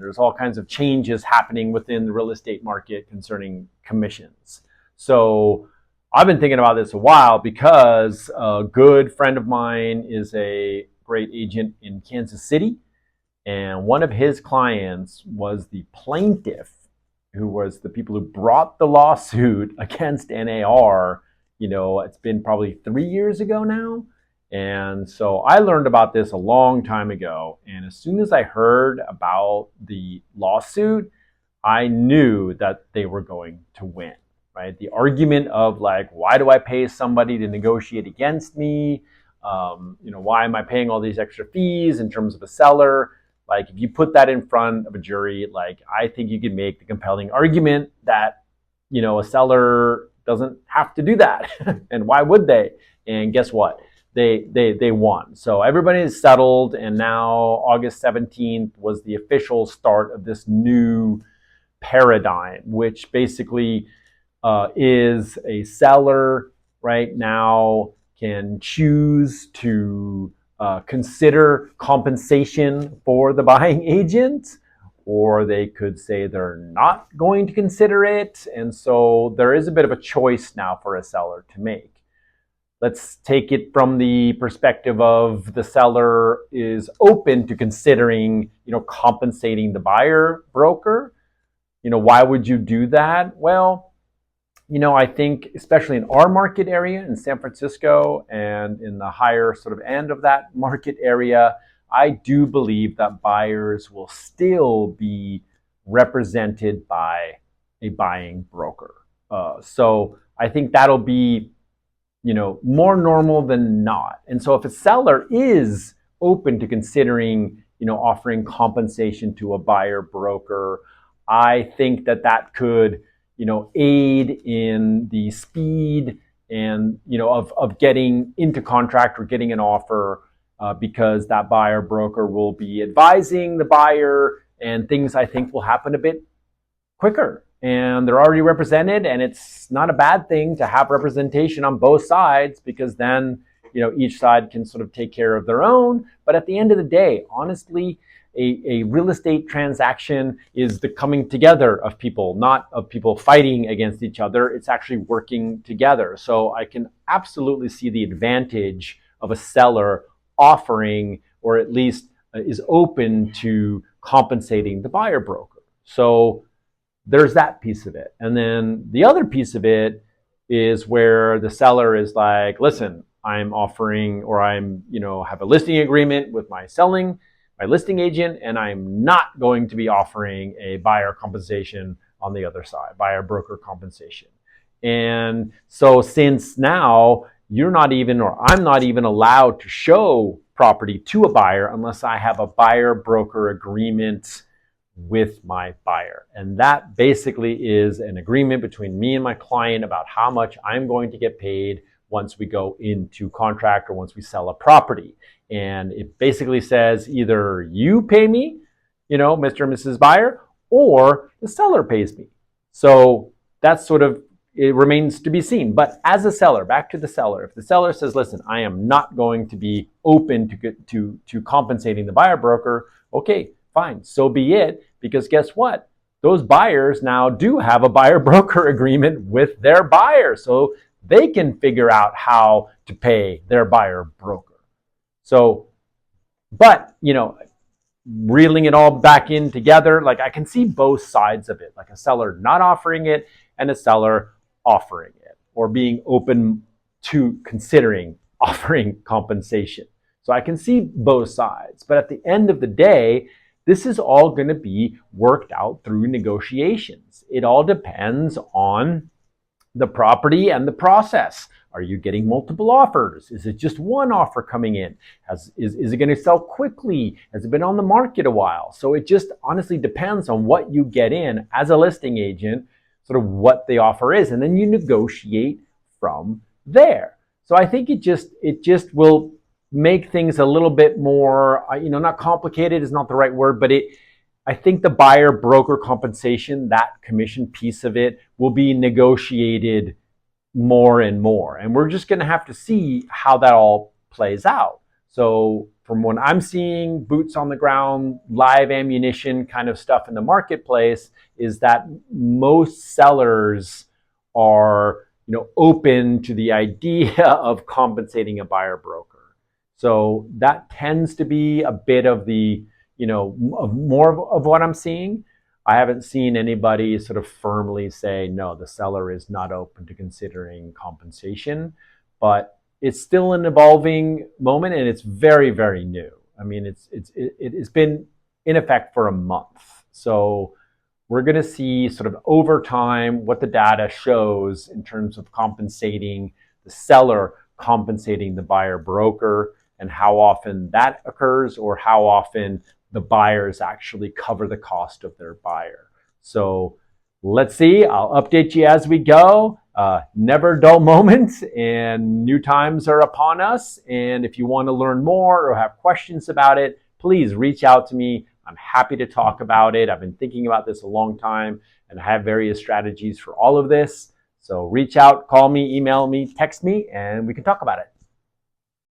There's all kinds of changes happening within the real estate market concerning commissions. So I've been thinking about this a while because a good friend of mine is a great agent in Kansas City. And one of his clients was the plaintiff, who was the people who brought the lawsuit against NAR. It's been probably 3 years ago now. And so I learned about this a long time ago. And as soon as I heard about the lawsuit, I knew that they were going to win, right? The argument of like, why do I pay somebody to negotiate against me? Why am I paying all these extra fees in terms of a seller? Like, if you put that in front of a jury, like, I think you can make the compelling argument that, a seller doesn't have to do that. And why would they? And guess what? They won. So everybody is settled, and now August 17th was the official start of this new paradigm, which basically is a seller right now can choose to consider compensation for the buying agent, or they could say they're not going to consider it. And so there is a bit of a choice now for a seller to make. Let's take it from the perspective of the seller is open to considering, compensating the buyer broker. Why would you do that? Well, I think especially in our market area in San Francisco and in the higher sort of end of that market area, I do believe that buyers will still be represented by a buying broker. So I think that'll be more normal than not. And so if a seller is open to considering, offering compensation to a buyer broker, I think that could, aid in the speed and, of getting into contract or getting an offer, because that buyer broker will be advising the buyer, and things I think will happen a bit quicker. And they're already represented, and it's not a bad thing to have representation on both sides, because then, each side can sort of take care of their own. But at the end of the day, honestly, a real estate transaction is the coming together of people, not of people fighting against each other. It's actually working together. So I can absolutely see the advantage of a seller offering, or at least is open to compensating the buyer broker. So there's that piece of it. And then the other piece of it is where the seller is like, listen, I'm offering, or I'm, have a listing agreement with my listing agent, and I'm not going to be offering a buyer compensation on the other side, buyer broker compensation. And so since now you're not even, or I'm not even allowed to show property to a buyer unless I have a buyer broker agreement with my buyer. And that basically is an agreement between me and my client about how much I'm going to get paid once we go into contract or once we sell a property. And it basically says either you pay me, Mr. and Mrs. Buyer, or the seller pays me. So that's sort of, it remains to be seen. But as a seller, back to the seller, if the seller says, listen, I am not going to be open to compensating the buyer broker, okay, fine, so be it. Because guess what? Those buyers now do have a buyer broker agreement with their buyer. So they can figure out how to pay their buyer broker. So, but, reeling it all back in together, like I can see both sides of it, like a seller not offering it and a seller offering it, or being open to considering offering compensation. So I can see both sides. But at the end of the day, this is all going to be worked out through negotiations. It all depends on the property and the process. Are you getting multiple offers? Is it just one offer coming in? Is it going to sell quickly? Has it been on the market a while? So it just honestly depends on what you get in as a listing agent, sort of what the offer is, and then you negotiate from there. So I think it just will make things a little bit more, not complicated is not the right word, but I think the buyer broker compensation, that commission piece of it, will be negotiated more and more. And we're just going to have to see how that all plays out. So from what I'm seeing, boots on the ground, live ammunition kind of stuff in the marketplace, is that most sellers are, open to the idea of compensating a buyer broker. So that tends to be a bit of the, more of what I'm seeing. I haven't seen anybody sort of firmly say, no, the seller is not open to considering compensation, but it's still an evolving moment, and it's very, very new. I mean, it's been in effect for a month. So we're going to see sort of over time what the data shows in terms of compensating the seller, compensating the buyer broker, and how often that occurs, or how often the buyers actually cover the cost of their buyer. So let's see. I'll update you as we go. Never dull moments, and new times are upon us. And if you want to learn more or have questions about it, please reach out to me. I'm happy to talk about it. I've been thinking about this a long time, and I have various strategies for all of this. So reach out, call me, email me, text me, and we can talk about it.